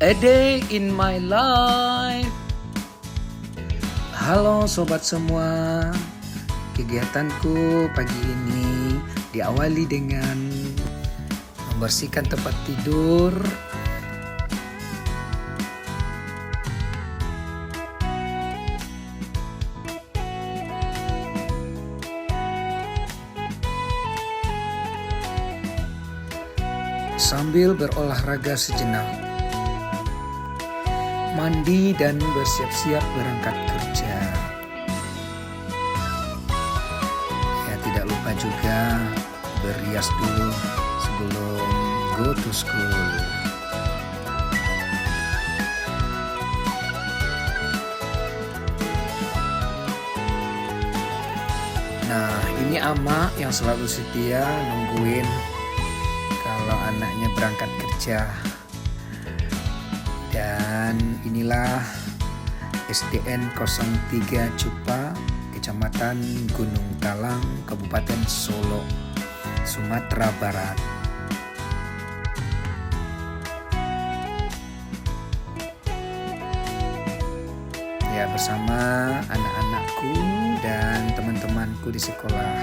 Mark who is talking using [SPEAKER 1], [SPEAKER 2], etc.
[SPEAKER 1] A day in my life. Halo sobat semua. Kegiatanku pagi ini diawali dengan membersihkan tempat tidur, sambil berolahraga sejenak, mandi dan bersiap-siap berangkat kerja. Ya, tidak lupa juga berias dulu sebelum go to school. Nah, ini Ama yang selalu setia nungguin kalau anaknya berangkat kerja. Dan inilah SDN 03 Cupa, Kecamatan Gunung Talang, Kabupaten Solo, Sumatera Barat. Ya, bersama anak-anakku dan teman-temanku di sekolah.